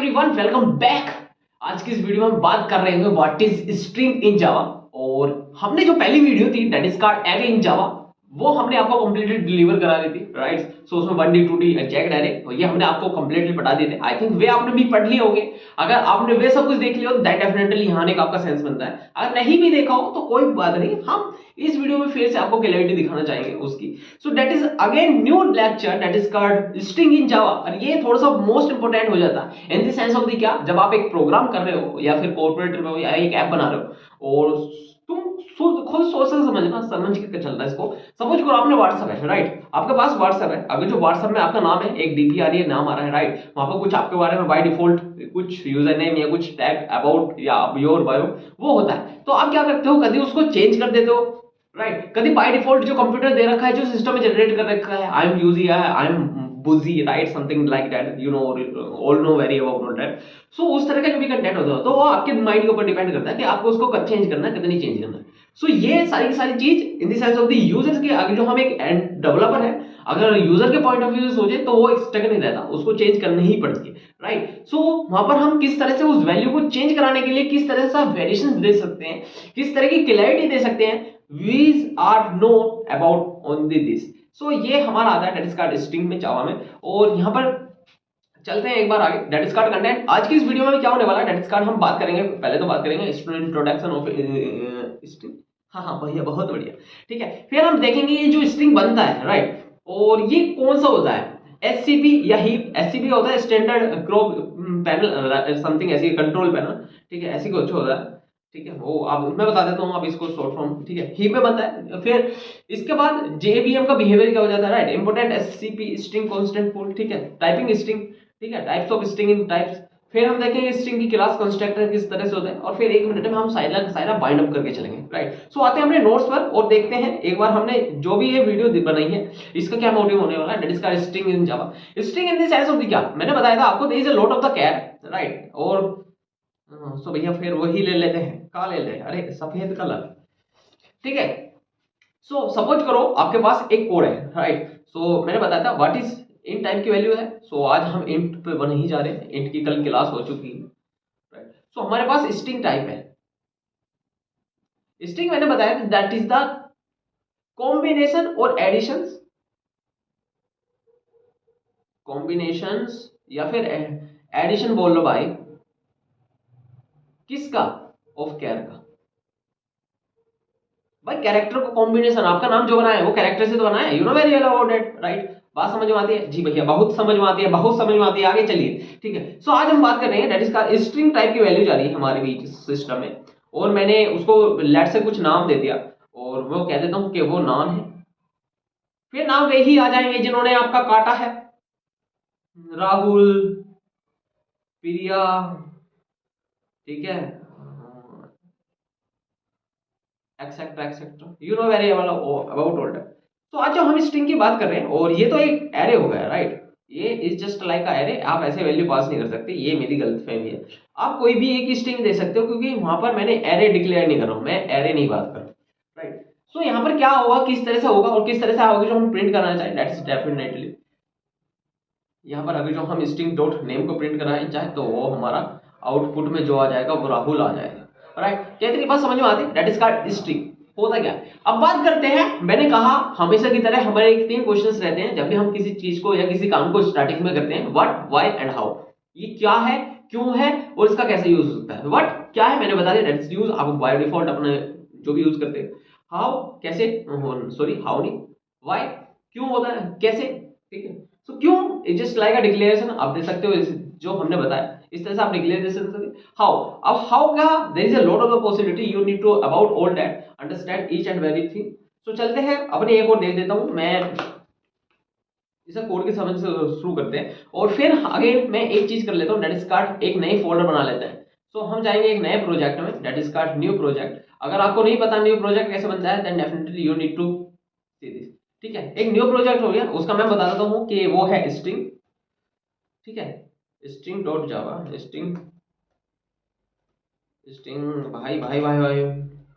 Everyone, welcome back. आज की इस वीडियो में हम बात कर रहे हैं what is string in Java. और हमने जो पहली वीडियो थी that is called array in Java, वो हमने आपको कंप्लीटली डिलीवर करा दी थी, राइट। सो उसमें 1D 2D एग्जैक्ट एरे ये हमने आपको कंप्लीटली पढ़ा दिए थे। आई थिंक वे आपने भी पढ़ लिए होंगे। अगर आपने वे सब कुछ देख लिया तो दैट डेफिनेटली यहाँ आने का आपका सेंस बनता है। अगर नहीं भी देखा हो तो कोई बात नहीं, हम इस वीडियो में फिर से आपको क्लैरिटी दिखाना चाहेंगे उसकी। So that is again new lecture that is called string in Java. और ये थोड़ा सा मोस्ट इंपोर्टेंट हो जाता है in the sense of the क्या, जब आप एक प्रोग्राम कर रहे हो या फिर कॉर्पोरेट में हो या एक ऐप बना रहे हो और तुम खुद सोच से समझना, समझ के चलना इसको। सपोज करो आपने व्हाट्सएप है, राइट। आपके पास व्हाट्सएप है, अगर जो व्हाट्सएप में आपका नाम है, एक डीपी आ रही है, नाम आ रहा है, राइट। वहां पर कुछ आपके बारे में बाय डिफॉल्ट कुछ यूजर नेम या कुछ टैग अबाउट या योर बायो वो होता है। तो आप क्या करते हो, कभी उसको चेंज कर देते हो, राइट। कभी बाय डिफॉल्ट जो कंप्यूटर दे रखा है, जो सिस्टम में जनरेट कर रखा है, आई एम यूजी, I am busy, right, something like that, you know, all know very about that. So उस तरह का जो भी कंटेंट होता है तो वो आपके माइंड के ऊपर डिपेंड करता है कि आपको उसको कब चेंज करना है, कितनी चेंज करना है। सो ये सारी की सारी चीज इन the sense of the users के, अगर जो हम एक डेवलपर है, अगर यूजर के पॉइंट ऑफ व्यू से सोचे तो वो स्टक नहीं रहता, उसको चेंज करनी ही पड़ती है, राइट। सो वहां पर हम किस तरह से उस वैल्यू को चेंज कराने के लिए किस तरह से वेरिएशन दे सकते हैं, किस तरह की क्लैरिटी दे सकते हैं, we are know about only this. So ये हमारा आता है दैट इज कॉल्ड स्ट्रिंग में, जावा में। और यहाँ पर चलते हैं एक बार आगे, दैट इज कॉल्ड कंटेंट। आज की इस वीडियो में क्या होने वाला है, दैट इज कॉल्ड हम बात करेंगे, पहले तो बात करेंगे स्टूडेंट इंट्रोडक्शन ऑफ स्ट्रिंग। हाँ भैया, बहुत बढ़िया, ठीक है। फिर हम देखेंगे ये जो स्ट्रिंग बनता है, राइट, और ये कौन सा होता है, एससीपी या हीप। एससीपी होता है स्टैंडर्ड क्रोप पैनल, समथिंग ऐसी कंट्रोल पैनल, ठीक है, ऐसी कुछ होता है, ठीक है। वो आप मैं बता देता हूँ, आप इसको शॉर्ट फॉर्म, ठीक है, हीप में बनता है। फिर इसके बाद जेबीएम का बिहेवियर क्या हो जाता है, right, important SCP string constant pool, ठीक है, टाइपिंग स्ट्रिंग, ठीक है, types of string in types. फिर हम देखेंगे स्ट्रिंग की क्लास कंस्ट्रक्टर किस तरह से होता है, और फिर एक मिनट में हम सारा बाइंड अप करके चलेंगे, राइट। सो आते हैं अपने नोट्स पर और देखते हैं एक बार हमने जो भी ये वीडियो बनाई है इसका क्या मोटिव होने वाला है, that is called string in Java. String in the sense of the क्या, मैंने बताया था आपको, there is a lot of the char, right. और सो भैया फिर वही ले लेते हैं, का ले ले, अरे सफेद कलर, ठीक है। सो सपोज करो आपके पास एक कोड है, राइट। सो मैंने बताया था व्हाट इज int टाइप की वैल्यू है। सो आज हम int पे बन ही जा रहे हैं, int की कल क्लास हो चुकी है, राइट। सो हमारे पास स्ट्रिंग टाइप है। स्ट्रिंग मैंने बताया कि दैट इज द कॉम्बिनेशन और एडिशंस, कॉम्बिनेशंस या फिर एडिशन बोल लो भाई, किसका, ऑफ कैर का। भाई कैरेक्टर को कॉम्बिनेशन, आपका नाम जो बनाया है वो कैरेक्टर से तो बनाया है, you know very well about it, right. बात समझ में आती है जी भैया, बहुत समझ में आती है, बहुत समझ में आती है, आगे चलिए, ठीक है। सो आज हम बात कर रहे हैं दैट इज का स्ट्रिंग टाइप की वैल्यू जा रही है हमारे बीच सिस्टम में, और मैंने उसको लेट से कुछ नाम दे दिया और वो कह देता हूं कि वो नाम है। फिर नाम वे ही आ जाएंगे जिन्होंने आपका काटा है, राहुल, प्रिया, ठीक है, etcetera etcetera, you know very about all that. तो आज जो हम स्ट्रिंग की बात कर रहे हैं, और ये तो एक एरे हो गया, राइट। ये is just like a array, आप ऐसे वैल्यू पास नहीं कर सकते, ये मेरी गलतफहमी है। आप कोई भी एक स्ट्रिंग दे सकते हो, क्योंकि वहां पर मैंने एरे डिक्लेयर नहीं कर रहा हूं, मैं एरे नहीं बात कर रहा हूं, राइट। सो यहाँ पर क्या होगा, किस तरह से होगा और किस तरह से होगा जो हम प्रिंट करना चाहें, दैट इज डेफिनेटली यहाँ पर अगर जो हम स्ट्रिंग डॉट नेम को प्रिंट कराना चाहे तो वो हमारा आउटपुट में जो आ जाएगा वो राहुल आ जाएगा, राइट। क्या तरीके बात समझ में आती है, दैट इज कॉल्ड स्ट्रिंग। होता क्या है, अब बात करते हैं, मैंने कहा हमेशा की तरह हमारे एक 3 क्वेश्चंस रहते हैं जब भी हम किसी चीज को या किसी काम को स्टार्टिंग में करते हैं, व्हाट, व्हाई एंड हाउ। ये क्या है, क्यों है, और इसका कैसे यूज होता है। व्हाट क्या है मैंने बता दिया, दैट इज यूज, आप बाय डिफॉल्ट अपने जो भी यूज करते हैं। हाउ कैसे, सॉरी हाउ नहीं, व्हाई क्यों होता है, कैसे, ठीक है। सो क्यों is just like a declaration, आप दे सकते हो जो हमने बताया इस तरह से आप डिक्लेयर दे सकते हो। हाउ, अब हाउ का there is a lot of the possibility, you need to about all that understand each and everything. So चलते हैं अपने एक और देख देता हूं मैं, इसे कोड की समझ से शुरू करते हैं और फिर अगेन मैं एक चीज कर लेता हूं, दैट इज कॉल्ड एक नई फोल्डर बना लेते हैं। सो हम जाएंगे एक नए प्रोजेक्ट में, that is called new project. अगर आपको नहीं पता न्यू प्रोजेक्ट कैसे बनता है, then definitely you need to see this, ठीक है। एक न्यू प्रोजेक्ट हो गया, उसका मैं बता देता हूं कि वो है स्ट्रिंग, ठीक है, स्ट्रिंग डॉट जावा, स्ट्रिंग स्ट्रिंग, भाई भाई भाई भाई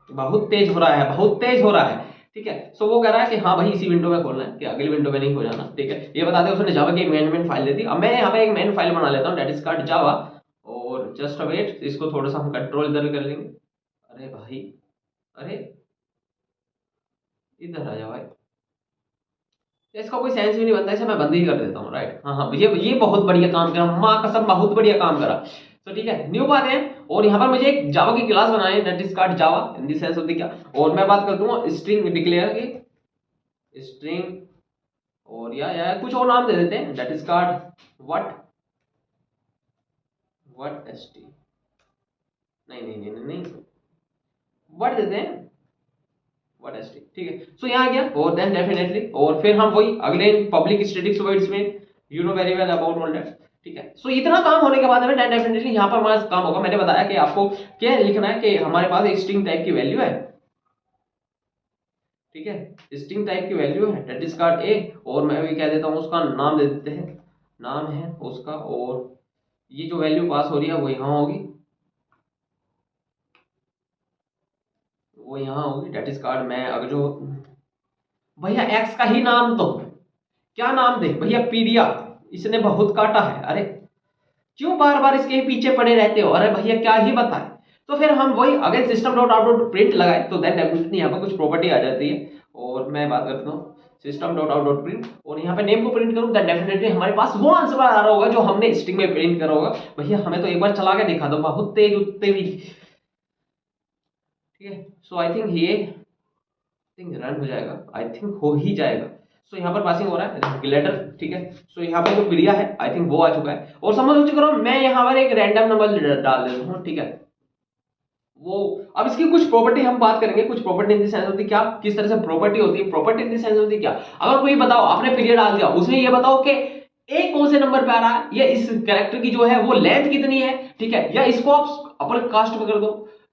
बहुत तेज हो रहा है, बहुत तेज हो रहा है, ठीक है। सो वो कह रहा है कि हाँ भाई इसी विंडो में खोलना है, कि अगली विंडो में नहीं हो जाना, ठीक है। ये बता दें उसने जावा की एक मेन फाइल दे दी। अब मैं यहाँ पे एक मेन फाइल बना लेता हूँ, दैट इज कॉल्ड जावा और जस्ट वेट, इसको थोड़ा सा हम कंट्रोल इधर कर लेंगे। अरे भाई, अरे इधर आ जा भाई, इसका कोई सेंस भी नहीं बनता, इसे मैं बंद ही कर देता हूँ। राइट, हाँ हाँ, ये बहुत बढ़िया काम करा, माँ कसम बहुत बढ़िया काम करा। तो ठीक है, न्यू बात है, और यहाँ पर मुझे एक जावा की क्लास बनानी है, that is called Java in the sense होती क्या। और मैं बात करता हूँ स्ट्रिंग डिक्लेयर की, स्ट्रिंग, और या कुछ और नाम दे देते हैं, that is called what S T, नहीं नहीं नहीं नहीं, व्हाट देते हैं, व्हाट एस टी, ठीक है। सो यहाँ आ गया, और देन डेफिनेटली, और फिर हम वही अगले पब्लिक स्टैटिक वॉइड्स में, you know very well about all that, ठीक है। सो इतना काम होने के बाद में डेफिनेटली यहाँ पर हमारा काम होगा। मैंने बताया कि आपको क्या लिखना है, कि हमारे पास एक स्ट्रिंग टाइप की वैल्यू है, ठीक है, स्ट्रिंग टाइप की वैल्यू है, दैट इज कॉल्ड ए, और मैं भी कह देता हूँ उसका नाम दे देते हैं, नाम है उसका, और ये जो वैल्यू पास हो रही है वो यहाँ होगी, वो यहाँ होगी, दैट इज कॉल्ड, मैं अगर जो भैया एक्स का ही नाम तो क्या नाम दे भैया, पीडिया, इसने बहुत काटा है, अरे क्यों बार बार इसके पीछे पड़े रहते हो, अरे भैया क्या ही बताएं। तो फिर हम वही अगर system dot out dot print लगाए तो देन डेफिनेटली यहाँ पर कुछ प्रॉपर्टी आ जाती है, और मैं बात करता हूँ system dot out dot print, और यहाँ पे नेम को प्रिंट करूँ, देन डेफिनेटली हमारे पास वो आंसर आ रहा होगा जो हमने स्ट्रिंग में प्रिंट करा होगा। भैया हमें तो एक बार चला के दिखा दो, बहुत तेज उतने भी, ठीक है। सो आई थिंक ये थिंक रन हो जाएगा, आई थिंक हो ही जाएगा। सो यहाँ पर पासिंग हो रहा है ग्लेडर, ठीक है। सो यहाँ पे जो पीडिया है आई थिंक वो आ चुका है, और समझ हो चुका हूँ मैं, यहाँ पर एक रैंडम नंबर डाल देता हूँ, ठीक है। वो अब इसकी कुछ प्रॉपर्टी हम बात करेंगे, कुछ प्रॉपर्टी इन द सेंस होती क्या, किस तरह से प्रॉपर्टी होती है, प्रॉपर्टी इन द सेंस होती क्या, अगर कोई बताओ आपने पीरियड डाल दिया, उसमें ये बताओ कि ए कौन से नंबर पे आ रहा है, या इस कैरेक्टर की जो है वो लेंथ कितनी है, ठीक है, या इसको आप अपर कास्ट में कर दो।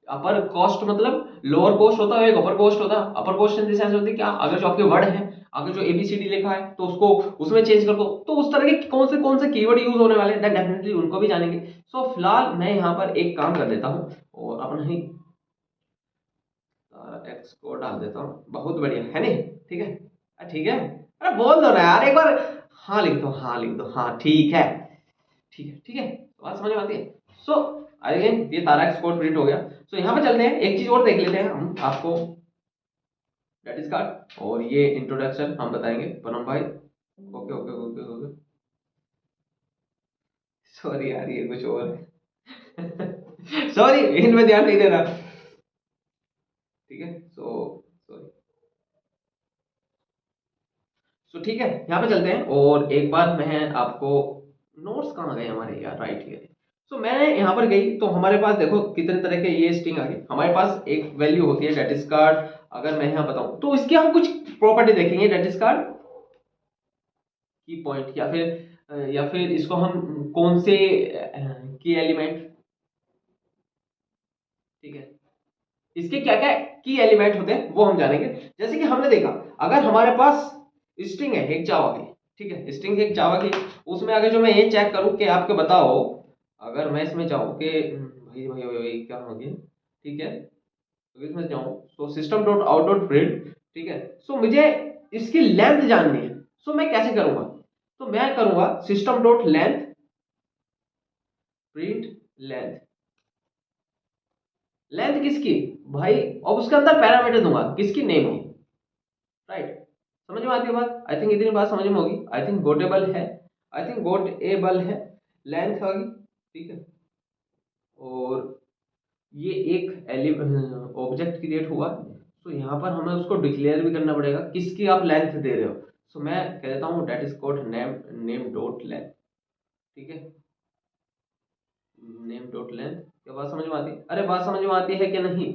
अपर कॉस्ट मतलब लोअर कॉस्ट होता है, एक अपर कॉस्ट होता है। अपर कॉस्ट इन द सेंस होती है क्या, अगर जो आपके वर्ड है, अगर जो एबीसीडी लिखा है तो उसको उसमें चेंज कर दो, तो उस तरह के कौन से कीवर्ड यूज होने वाले हैं, डेफिनेटली उनको भी जानेंगे। सो फिलहाल मैं यहाँ पर एक काम कर देता हूँ, और अपना ही एक्स को डाल देता हूँ, बहुत बढ़िया है नहीं, ठीक है, ठीक है, अरे बोल दो ना यार एक बार, हाँ लिख दो, हाँ लिख दो, हाँ ठीक है, ठीक है, ठीक है, बात समझ में आती है। सो अगेन ये तारा एक्स कोड प्रिंट हो गया। सो यहाँ पे चलते हैं, एक चीज और देख लेते हैं हम आपको, दैट इज कार्ड, और ये इंट्रोडक्शन हम बताएंगे पनम भाई, okay okay okay okay, sorry यार ये कुछ और है सॉरी इनमें ध्यान नहीं दे रहा, ठीक है। सो ठीक है, यहाँ पे चलते हैं, और एक बार मैं आपको, नोट्स कहाँ गए हमारे यार, राइट हियर। सो मैंने यहाँ पर गई तो हमारे पास देखो कितने तरह के ये स्ट्रिंग आ गए, हमारे पास एक वैल्यू होती है डेट इज कार्ड, अगर मैं यहाँ बताऊं तो इसके हम कुछ प्रॉपर्टी देखेंगे, डेट इज कार्ड की पॉइंट, या फिर इसको हम कौन से की एलिमेंट, ठीक है, इसके क्या क्या की एलिमेंट होते हैं वो हम जानेंगे। जैसे कि हमने देखा, अगर हमारे पास स्ट्रिंग है एक जावा की, ठीक है, स्ट्रिंग है एक जावा की, उसमें अगर जो मैं ये चेक करूं कि आपको बताओ, अगर मैं इसमें चाहूँ कि भाई भाई भाई भाई क्या हो गया, ठीक है, तो इसमें जाऊँ तो system dot out dot print, ठीक है। सो मुझे इसकी लेंथ जाननी है, सो मैं कैसे करूंगा, तो मैं करूंगा system dot length print length, length किसकी भाई, और उसके अंदर पैरामीटर दूंगा किसकी, नेम की, राइट। समझ में आती है बात, आई थिंक इतनी बात समझ में होगी, आई थिंक गोटेबल है, आई थिंक गोटेबल है, लेंथ होगी, ठीक है। और ये एक ऑब्जेक्ट क्रिएट हुआ, तो यहाँ पर हमें उसको डिक्लेयर भी करना पड़ेगा किसकी आप लेंथ दे रहे हो। सो मैं कह देता हूँ that is called name, name dot length, ठीक है, नेम डॉट लेंथ। क्या बात समझ में आती है, अरे बात समझ में आती है कि नहीं,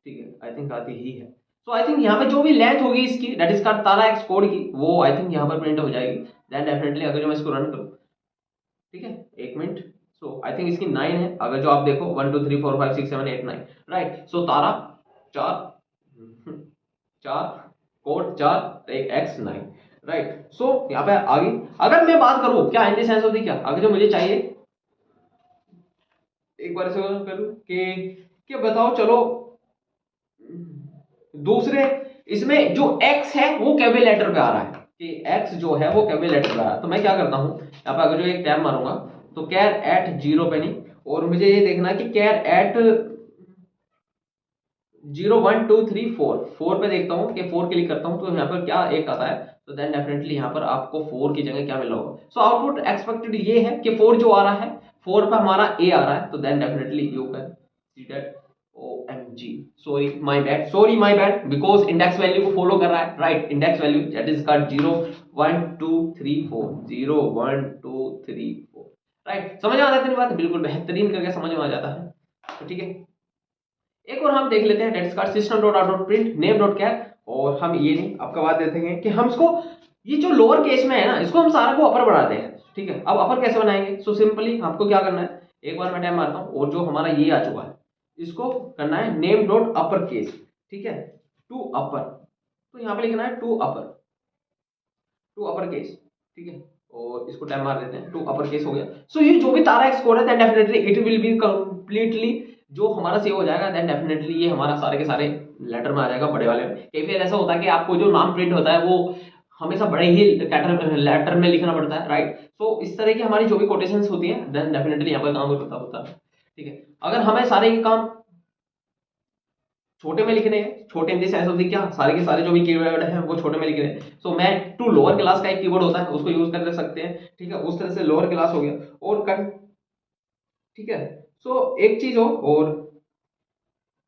ठीक है, आई थिंक आती ही है। सो आई थिंक यहाँ पे जो भी लेंथ होगी इसकी, that is called Tara x code की, वो आई थिंक यहाँ पर प्रिंट हो जाएगी। देन डेफिनेटली अगर जो मैं इसको रन करूँ, ठीक है, एक मिनट। सो आई थिंक इसकी 9 है, अगर जो आप देखो 1 2 3 4 5 6 7 8 9, राइट। सो तारा 4 4 कोड 4 एक एक्स 9, राइट। सो यहाँ पे आगे अगर मैं बात करूँ क्या एंटी सेंस होती क्या, अगर जो मुझे चाहिए एक बार ऐसे करूँ कि बताओ चलो दूसरे, इसमें जो x है वो कैपिटल लेटर पे आ रहा है, कि x जो है वो कैपिटल लेटर पे आ रहा है, तो मैं क्या करता हूँ यहाँ पे अगर जो एक टैब मारूंगा तो कैर एट जीरो पे नहीं, और मुझे ये देखना है कि कैर एट 0 1 2 3 4 4 पे देखता हूँ कि 4 क्लिक करता हूँ तो यहाँ पर क्या एक आता है, तो देन डेफिनेटली यहाँ पर आपको 4 की जगह क्या मिला होगा। सो आउटपुट एक्सपेक्टेड ये है कि 4 जो आ रहा है 4 पे हमारा ए आ रहा है, तो then definitely you can see that OMG sorry my bad because index value को फॉलो कर रहा है, right. Index value that is cut 0 1 2 3 4 0 1 2 3 4, right. समझ आ जाती है बात, बिल्कुल बेहतरीन करके समझ में आ जाता है, तो ठीक है। एक और हम देख लेते हैं, that's called system dot out dot print name dot char, और हम ये नहीं आपका बात देते हैं कि हम इसको ये जो लोअर केस में है ना इसको हम सारा को अपर बढ़ाते हैं, ठीक है। अब अपर कैसे बनाएंगे? सो सिंपली हमको क्या करना है, एक बार मैं टाइम मारता हूँ और जो हमारा ये आ चुका है इसको करना है नेम डॉट अपर केस, ठीक है, टू अपर। तो यहाँ पे लिखना है टू अपर केस, ठीक है, और इसको टाइम मार देते हैं, टू अपर केस हो गया। सो ये जो भी तारा एक्स कोड है definitely it will be completely जो हमारा सेव हो जाएगा, देन डेफिनेटली ये हमारा सारे के सारे लेटर में आ जाएगा, बड़े वाले में। कई बार ऐसा होता है कि आपको जो नाम प्रिंट होता है वो हमेशा बड़े ही लेटर में लिखना पड़ता है, राइट। सो इस तरह की हमारी जो भी कोटेशंस होती हैं देन डेफिनेटली यहाँ पर काम होता है, ठीक है। अगर हमें सारे के काम छोटे में लिखने हैं, छोटे इन द सेंस ऑफ क्या सारे के सारे जो भी कीवर्ड है वो छोटे में लिखने हैं, सो मैं टू लोअर क्लास का एक कीवर्ड होता है उसको यूज कर सकते हैं, ठीक है। उस तरह से लोअर क्लास हो गया और ठीक है। सो एक चीज हो, और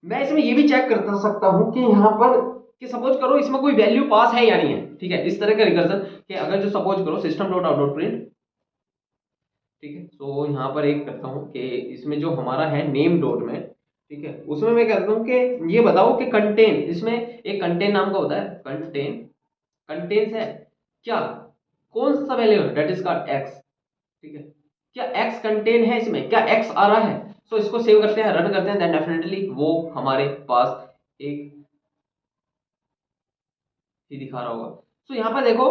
मैं इसमें ये भी चेक कर सकता हूं कि यहाँ पर कि सपोज करो इसमें कोई वैल्यू पास है या नहीं है, ठीक है। इस तरह का रिकर्जन कि अगर जो सपोज करो system dot out dot print, ठीक है, तो यहाँ पर एक करता हूँ कि इसमें जो हमारा है नेम डॉट में, ठीक है, उसमें मैं कहता हूँ कि ये बताओ कि कंटेन, इसमें एक कंटेन नाम का होता है, कंटेन्स है क्या, कौन सा वैल्यू है, डेट इज कॉल्ड एक्स, ठीक है। क्या एक्स कंटेन है इसमें, क्या एक्स आ रहा है? सो इसको सेव करते हैं, रन करते हैं, देन डेफिनेटली वो हमारे पास एक ही दिखा रहा होगा। सो यहाँ पर देखो,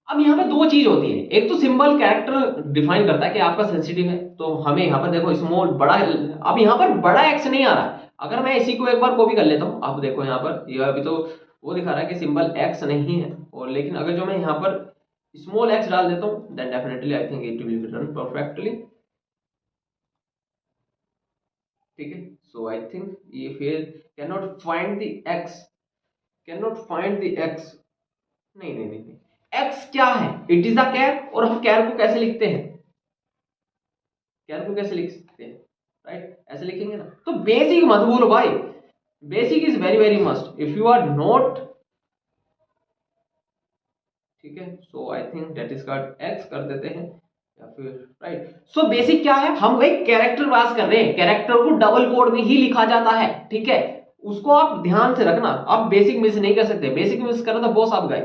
अब यहाँ पे दो चीज होती है, एक तो सिंबल कैरेक्टर डिफाइन करता है कि आपका सेंसिटिव है, तो हमें यहाँ पर देखो स्मॉल बड़ा, अब यहाँ पर बड़ा एक्स नहीं आ रहा है। अगर मैं इसी को एक बार कॉपी कर लेता हूँ, आप देखो यहाँ पर ये अभी तो वो दिखा रहा है कि सिंबल एक्स नहीं है, और लेकिन अगर जो मैं यहाँ पर स्मॉल एक्स डाल देता हूँ then definitely I think it will be run perfectly, ठीक है। सो आई थिंक ये फिर cannot find the X, cannot find the X, नहीं एक्स क्या है, इट इज अ कैर, और हम कैर को कैसे लिखते हैं, कैर को कैसे लिख सकते हैं, राइट, ऐसे लिखेंगे ना। तो बेसिक मत भूलो भाई, basic is very very must if you are not, ठीक है। So I think that is called X कर देते हैं या फिर, राइट। सो बेसिक क्या है, हम एक कैरेक्टर पास कर रहे हैं, कैरेक्टर को डबल कोड में ही लिखा जाता है, ठीक है। उसको आप ध्यान से रखना, आप बेसिक मिस नहीं कर सकते, बेसिक मिस करो तो बॉस आप गए,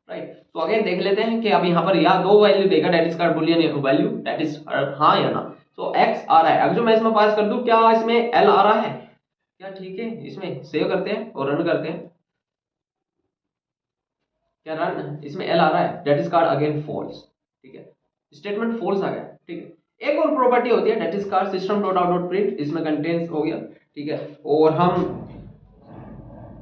राइट। तो अगेन देख लेते हैं कि अब यहाँ पर या दो वैल्यू देगा, that is called Boolean value, that is हाँ या ना। सो एक्स आ रहा है, अगर जो मैं इसमें पास कर दूं क्या इसमें एल आ रहा है क्या, ठीक है। इसमें सेव करते हैं और रन करते हैं, क्या रन इसमें एल आ रहा है, that is called again false, ठीक है, स्टेटमेंट फॉल्स आ गया, ठीक है। एक और प्रॉपर्टी होती है that is called system dot out dot print, इसमें कंटेंट्स हो गया, ठीक है। और हम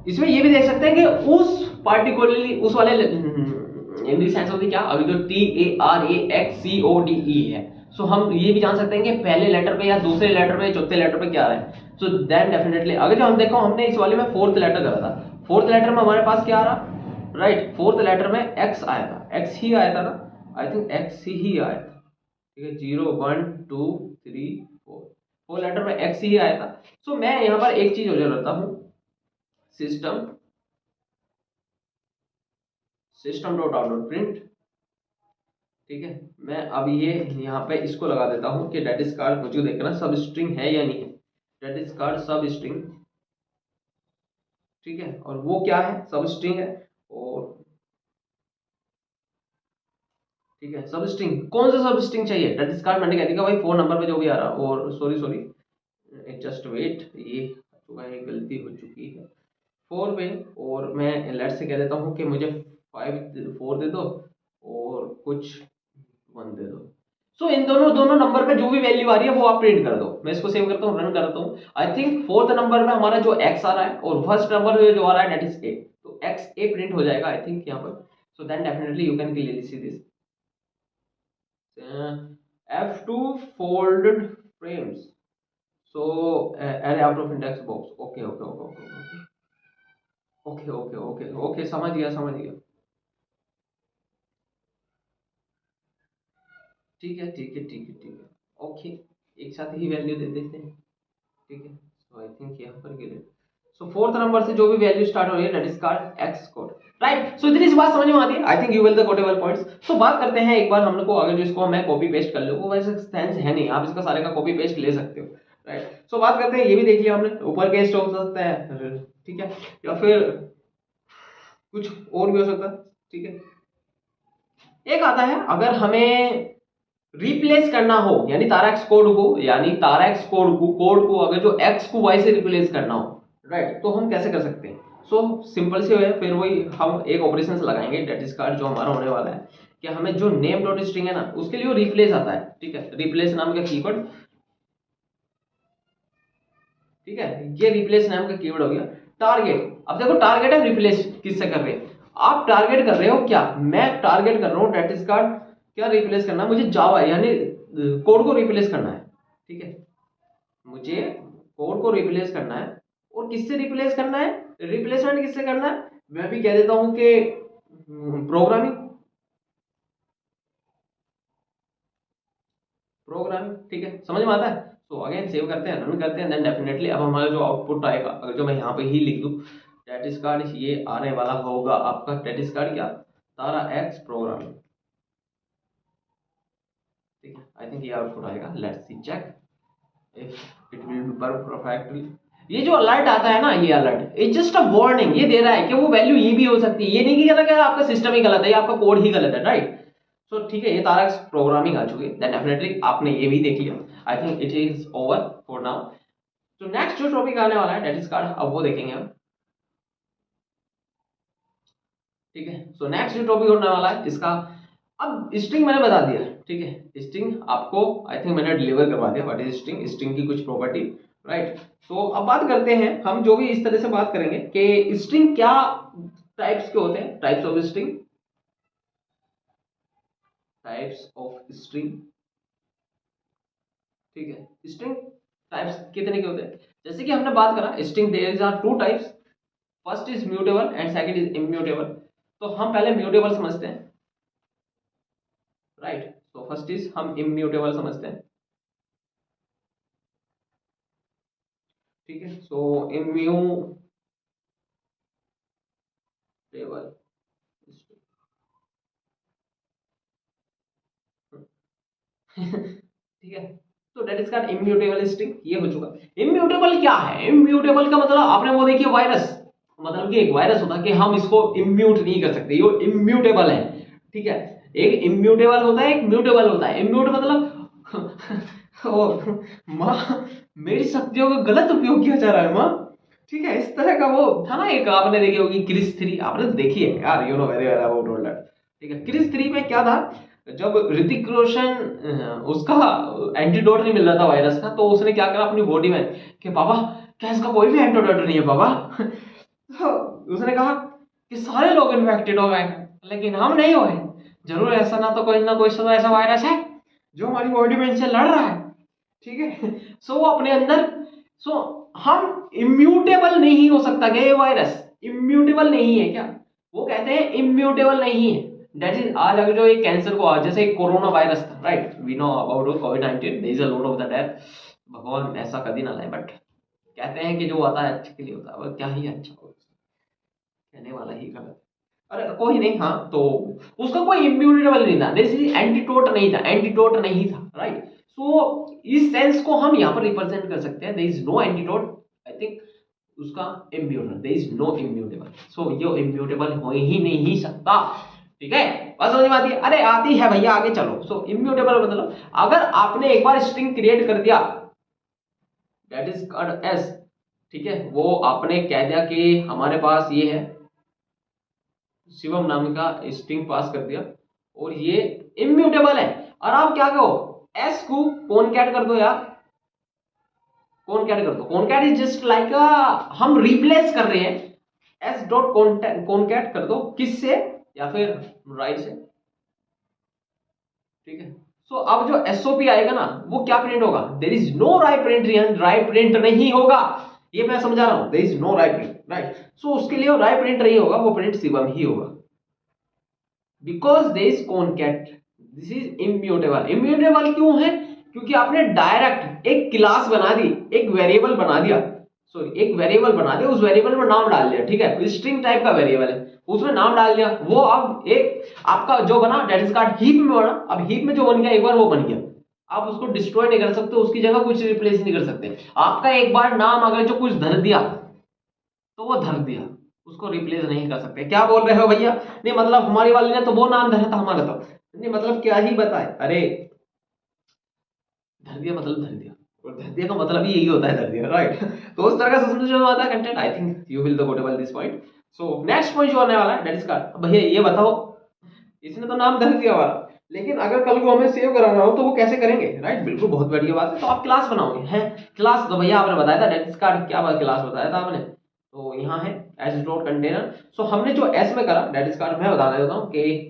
इसमें ये भी देख सकते हैं कि उस पार्टिकुलरली उस वाले इन द सेंस ऑफ क्या, अभी तो TARAXCODE है, सो हम ये भी जान सकते हैं कि पहले लेटर पे या दूसरे लेटर पे चौथे लेटर पे क्या आ रहा है। सो देन डेफिनेटली अगर जो हम देखो हमने इस वाले में फोर्थ लेटर करा था, फोर्थ लेटर में हमारे पास क्या आ रहा, राइट, फोर्थ लेटर में एक्स आया था, एक्स ही आया था ना, आई थिंक एक्स ही आया था, ठीक है। 0 1 2 3 4, फोर लेटर में एक्स ही आया था। सो मैं यहाँ पर एक चीज हो जाता हूँ, system system dot out dot print, ठीक है। मैं अब ये यहाँ पे इसको लगा देता हूँ कि डेट इज कार्ड मुझे देखना सब स्ट्रिंग है या नहीं है, that is called substring, ठीक है। और वो क्या है, सब स्ट्रिंग है, और ठीक है सब स्ट्रिंग, कौन सा सब स्ट्रिंग चाहिए, डेट इज कार्ड मैंने कह दिया भाई 4 नंबर पे जो भी आ रहा, और सॉरी जस्ट वेट, ये गलती हो चुकी है 4 पे, और मैं लेट से कह देता हूँ कि मुझे 4 दे दो और कुछ 1 दे दो। सो इन दोनों दोनों नंबर पे जो भी वैल्यू आ रही है वो आप प्रिंट कर दो। मैं इसको सेव करता हूँ, रन करता हूँ। आई थिंक फोर्थ नंबर में हमारा जो एक्स आ रहा है और फर्स्ट नंबर में जो आ रहा है दैट इज ए, तो एक्स ए प्रिंट हो जाएगा आई थिंक यहाँ पर। So then definitely you can clearly see this F2 folded frames. So array out of index box. Okay, okay, okay, okay, okay, okay, okay, okay, okay, समझ गया, समझ गया। ठीक है, ठीक है, ठीक है, ठीक है, ओके। एक साथ ही वैल्यू दे देते हैं, ठीक है। सो आई थिंक यहाँ पर गिरे। सो फोर्थ नंबर से जो भी वैल्यू स्टार्ट हो रही है that is called X code, right. So इतनी सी बात समझ में आती है। I think you will the quotable points. So बात करते हैं एक बार हम लोग को, अगर जो इसको मैं कॉपी पेस्ट कर लूँ, वो वैसे सेंस है नहीं, आप इसका सारे का कॉपी पेस्ट ले सकते हो, राइट। सो बात करते हैं, ये भी देख लिया हमने, ऊपर पेस्ट हो सकता है, ठीक है, या फिर कुछ और भी हो सकता है, ठीक है। एक आता है, अगर हमें रिप्लेस करना हो, यानी तारा एक्स कोड को, यानी तारा एक्स कोड को अगर जो एक्स को वाई से रिप्लेस करना हो, राइट, तो हम कैसे कर सकते हैं। सो सिंपल से है, फिर वही हम एक ऑपरेशन लगाएंगे डेट इज कार्ड जो हमारा होने वाला है कि हमें जो नेम डॉट स्ट्रिंग है ना, उसके लिए वो रिप्लेस आता है, ठीक है, रिप्लेस नाम का कीवर्ड, ठीक है, ये रिप्लेस नाम का कीवर्ड हो गया। टारगेट, अब देखो टारगेट है रिप्लेस किससे कर रहे हैं, आप टारगेट कर रहे हो क्या, मैं टारगेट कर रहा हूँ डेट इज कार्ड क्या रिप्लेस करना है, मुझे जावा यानी कोड को रिप्लेस करना है, ठीक है, मुझे कोड को रिप्लेस करना है। और किससे रिप्लेस करना है, रिप्लेसमेंट किससे करना है, मैं भी कह देता हूं कि प्रोग्रामिंग, प्रोग्रामिंग, ठीक है, समझ में आता है। तो अगेन सेव करते हैं, रन करते हैं, देन डेफिनेटली अब हमारा जो आउटपुट आएगा, अगर जो मैं यहाँ पे ही लिख दूं डेट इज कार्ड, ये आने वाला होगा आपका डेट इज कार्ड क्या, तारा एक्स प्रोग्रामिंग, ठीक है। आई थिंक ये आउटपुट आएगा, let's see check if it will be perfectly. ये जो अलर्ट आता है ना, ये alert is just a warning, ये दे रहा है कि वो वैल्यू ये भी हो सकती है, ये नहीं कि कहता कि आपका सिस्टम ही गलत है या आपका कोड ही गलत है, राइट। सो ठीक है, ये तारा प्रोग्रामिंग आ चुकी है, देन डेफिनेटली आपने ये भी देख लिया। आई think it is over for now. तो नेक्स्ट जो टॉपिक आने वाला है डेट इज कार्ड, अब वो देखेंगे हम, ठीक है। सो नेक्स्ट जो टॉपिक होने वाला है इसका, अब स्ट्रिंग मैंने बता दिया, ठीक है, स्ट्रिंग आपको आई थिंक मैंने डिलीवर करवा दिया, व्हाट इज स्ट्रिंग, स्ट्रिंग की कुछ प्रॉपर्टी, राइट। तो अब बात करते हैं हम, जो भी इस तरह से बात करेंगे कि स्ट्रिंग क्या टाइप्स के होते हैं, types of string, types of string, ठीक है। स्ट्रिंग टाइप्स कितने के होते हैं, जैसे कि हमने बात करा string there is are two types, first is mutable and second is immutable. तो हम पहले म्यूटेबल समझते हैं, राइट। तो फर्स्ट इज हम इम्यूटेबल समझते हैं, ठीक है। सो इम्यूटेबल, ठीक है। तो that is called immutable string, ये हो चुका। इम्यूटेबल क्या है, इम्यूटेबल का मतलब आपने वो देखिए वायरस, मतलब कि एक वायरस होता है कि हम इसको इम्यूट नहीं कर सकते, ये इम्यूटेबल है, ठीक है। एक इम्यूटेबल होता है, एक म्यूटेबल होता है। इम्यूट मतलब ओ माँ, मेरी शक्तियों का गलत उपयोग किया जा रहा है माँ, ठीक है। इस तरह का वो था ना, एक आपने देखी होगी क्रिस 3, आपने तो देखी है यार, you know very well about all that, ठीक है। क्रिस 3 में क्या था, जब ऋतिक रोशन उसका एंटीडोट नहीं मिल रहा था वायरस का, तो उसने क्या करा अपनी बॉडी में कि बाबा क्या इसका कोई भी एंटीडोट नहीं है बाबा। तो उसने कहा कि सारे लोग इन्फेक्टेड हो गए लेकिन हम नहीं हुए, जरूर ऐसा ना कोई तो ऐसा वायरस है जो हमारी बॉडी में इनसे लड़ रहा है, ठीक है। सो वो अपने अंदर, सो हम इम्यूटेबल नहीं हो सकता क्या, ये वायरस इम्यूटेबल नहीं है क्या, वो कहते हैं इम्यूटेबल नहीं है। दैट इज, आज अगर जो एक कैंसर को, आज जैसे कोरोना वायरस था, राइट, वी नो अबाउट कोविड-19, there is a lot of the death, भगवान ऐसा कभी ना लाए, बट कहते हैं कि जो आता है अच्छे के लिए होता है, वो क्या ही अच्छा हो, कहने वाला ही गलत। अरे कोई नहीं, हाँ, तो उसका कोई इम्यूटेबल नहीं था, जैसे एंटीटोट नहीं था, एंटीटोट नहीं था, राइट। सो इस सेंस को हम यहाँ पर रिप्रेजेंट कर सकते हैं, there is no antidote, I think उसका immutable, there is no immutable, so ये इम्यूटेबल हो ही नहीं सकता, ठीक है। बस समझ में आती है, अरे आती है भैया, आगे चलो। सो इम्यूटेबल मतलब अगर आपने एक बार स्ट्रिंग क्रिएट कर दिया दैट इज कॉल्ड एस, ठीक है, वो आपने कह दिया कि हमारे पास ये है शिवम नाम का स्ट्रिंग पास कर दिया और ये इम्यूटेबल है, और आप क्या कहो, एस को कॉनकैट कर दो यार, कॉनकैट कर दो, कॉनकैट इज जस्ट लाइक हम रिप्लेस कर रहे हैं, एस डॉट कॉनकैट कर दो किससे, या फिर राइट से, ठीक है। सो अब जो एसओपी आएगा ना वो क्या प्रिंट होगा, there is no right print, right print नहीं होगा, ये मैं समझा रहा हूं, there is no right print, right. So उसके लिए राइट प्रिंट नहीं होगा, वो प्रिंट शिवम ही होगा, because there is concat, this is immutable. Immutable क्यों है, क्योंकि आपने डायरेक्ट एक क्लास बना दी, एक वेरिएबल बना दिया, सॉरी एक वेरिएबल बना दिया, उस वेरिएबल में नाम डाल दिया, ठीक है, स्ट्रिंग टाइप का वेरिएबल है, उसमें नाम डाल दिया, वो अब एक आपका जो बना डेट इज कॉल्ड हीप में बना, अब हीप में जो बन गया एक बार वो बन गया, आप उसको डिस्ट्रॉय नहीं कर सकते, उसकी जगह कुछ रिप्लेस नहीं कर सकते। आपका एक बार नाम अगर जो कुछ धर दिया तो वो धर दिया, उसको रिप्लेस नहीं कर सकते। क्या बोल रहे हो भैया, नहीं मतलब हमारी वाली ने तो वो नाम धरा था हमारा, तो नहीं मतलब क्या ही बताए, अरे धर दिया मतलब धर दिया, और धर दिया का मतलब ही यही होता है, धर दिया, राइट। तो उस तरह का समझ में आता है content, I think you will the quotable this point. So next point जो आने वाला है दैट इज कार्ड, भैया ये बताओ, इसने तो नाम धर दिया हमारा, लेकिन अगर कल को हमें सेव कराना हो तो वो कैसे करेंगे, राइट, बिल्कुल बहुत बढ़िया बात है, तो आप क्लास बनाओगे हैं, क्लास तो भैया आपने बताया था दैट इज कार्ड, क्या बात क्लास बताया था आपने, तो यहाँ है एस डॉट कंटेनर। सो हमने जो एस में करा दैट इज कार्ड, मैं बता देता हूँ कि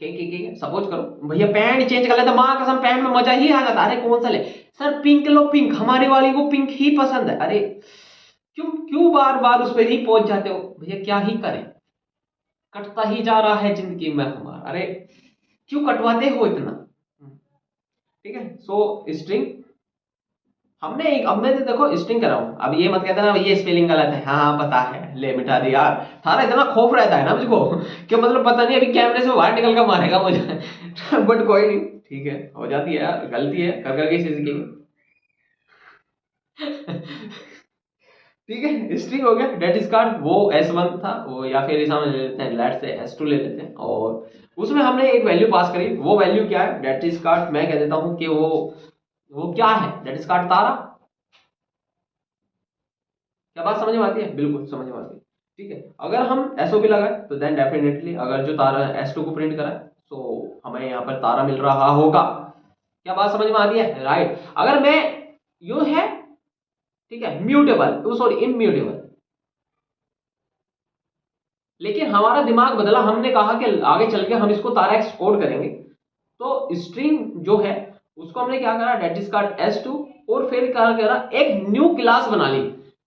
के सपोज करो भैया पैंट चेंज कर लेता, माँ कसम पैंट में मजा ही आ जाता, अरे कौन सा ले सर, पिंक लो, पिंक, हमारी वाली को पिंक ही पसंद है, अरे क्यों क्यों बार बार उस पर ही पहुंच जाते हो भैया, क्या ही करें, कटता ही जा रहा है जिंदगी में हमारा, अरे क्यों कटवाते हो इतना, ठीक है। सो स्ट्रिंग हमने एक, अब मैं देखो स्ट्रिंग कर रहा हूं, अब ये मत कहता ना ये स्पेलिंग गलत है, हाँ हाँ पता है, ले मिटा दी यार, थारा इतना खौफ रहता है ना मुझको कि मतलब पता नहीं अभी कैमरे से बाहर निकल कर मारेगा मुझे बट कोई नहीं, ठीक है, हो जाती है यार, गलती है, कर करके सीखेंगे ठीक है, स्ट्रिंग हो गया डेट इज कार्ड, वो S1 था वो, या फिर इसे हम ले लेते हैं लेट से S2 ले लेते हैं, और उसमें हमने एक वैल्यू पास करी, वो वैल्यू क्या है डेट इज कार्ड, मैं कह देता हूं कि वो क्या है डेट इज कार्ड, तारा। क्या बात समझ में आती है, बिल्कुल समझ में आती है, ठीक है। अगर हम एसओपी लगाए तो देन डेफिनेटली अगर जो तारा S2 को प्रिंट करा है तो हमें यहाँ पर तारा मिल रहा होगा, क्या बात समझ में आती है, राइट। अगर मैं यू है, ठीक है, म्यूटेबल, सॉरी इम्यूटेबल, लेकिन हमारा दिमाग बदला, हमने कहा कि आगे चल के हम इसको तारा एक्सपोर्ट करेंगे, तो स्ट्रिंग जो है उसको हमने क्या करा डेट इज कॉल्ड S2, और फिर क्या करा एक न्यू क्लास बना ली,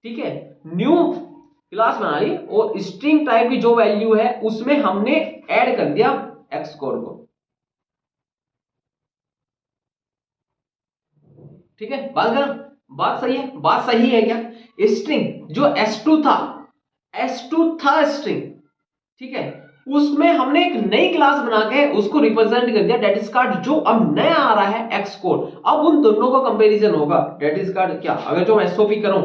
ठीक है, न्यू क्लास बना ली, और स्ट्रिंग टाइप की जो वैल्यू है उसमें हमने ऐड कर दिया एक्स कोड को, ठीक है। बात करा, बात सही है, बात सही है क्या, स्ट्रिंग जो S2 था, S2 था स्ट्रिंग, ठीक है, उसमें हमने एक नई क्लास बना के उसको रिप्रेजेंट कर दिया डेट इज कार्ड, जो अब नया आ रहा है एक्स कोड, अब उन दोनों का कंपैरिजन होगा डेट इज कार्ड क्या, अगर जो एसओपी करूं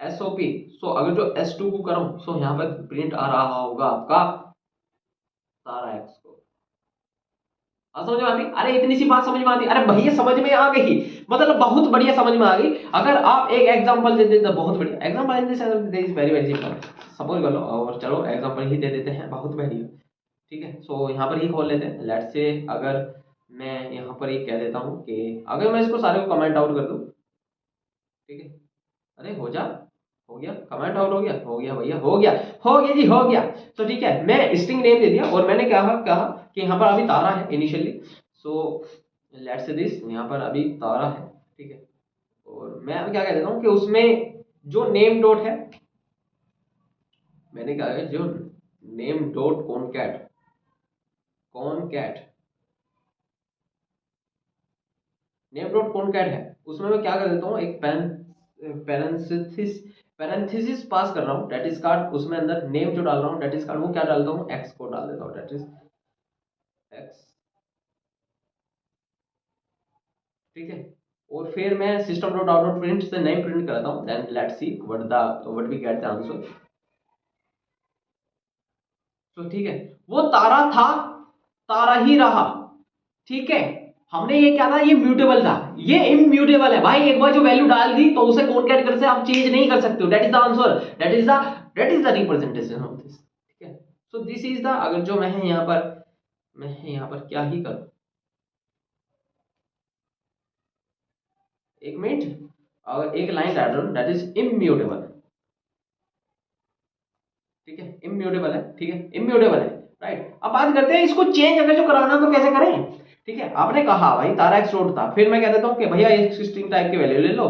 एसओपी, सो अगर जो S2 को करूं सो यहां पर प्रिंट आ रहा होगा आपका सारा एक्स कोड, समझ में आती, अरे इतनी सी बात समझ में आती, अरे भैया समझ में आ गई, मतलब बहुत बढ़िया समझ में आ गई। अगर आप एक एग्जांपल दे देते तो बहुत बढ़िया example in this is very very simple, suppose कर लो, और चलो एग्जांपल ही दे देते हैं, बहुत बढ़िया, ठीक है। सो यहाँ पर ही खोल लेते हैं, लेट्स से अगर मैं यहाँ पर ही कह देता हूँ कि अगर मैं इसको सारे को कमेंट आउट कर दूँ, ठीक है, अरे हो जा, हो गया कमेंट आउट, हो गया भैया, हो गया जी, हो गया। तो ठीक है, मैं स्ट्रिंग नेम दे दिया, और मैंने कहा कहा कि यहाँ पर अभी तारा है initially, so let's say this, यहाँ पर अभी तारा है, ठीक है, और मैं अभी क्या कह देता हूँ कि उसमें जो नेम डॉट है, मैंने कहा है जो name dot concat, concat name dot concat है, उसमें मैं क्या कर देता हूँ एक पैरेंथेसिस पैरेंथेसिस पास कर रहा हूँ डेट इज कार्ड, उसमें अंदर नेम जो डाल रहा हूँ डेट इज कार्ड, वो क्या डालता हूँ एक्स को डाल देता हूँ डेट इज एक्स, ठीक है। और फिर मैं system dot out dot print से नेम प्रिंट करता हूँ, then let's see what we get the answer. तो ठीक है, वो तारा था, तारा ही रहा, ठीक है। हमने ये क्या था, ये म्यूटेबल था, ये इम्यूटेबल है भाई, एक बार जो वैल्यू डाल दी तो उसे कॉन्कैट कर से आप चेंज नहीं कर सकते हो, that is the answer, that is the representation of this, ठीक है। सो दिस इज द, अगर जो मैं यहाँ पर क्या ही करूं, एक मिनट, अगर एक लाइन डाल रहा हूं दैट इज इम्यूटेबल, ठीक है, इम्यूटेबल है, ठीक है, इम्यूटेबल है, राइट। अब बात करते हैं इसको चेंज अगर जो कराना तो कैसे करें। ठीक है, आपने कहा भाई तारा एक्सट्रोड था, फिर मैं कह देता हूँ कि भैया एक स्ट्रिंग टाइप की वैल्यू ले लो।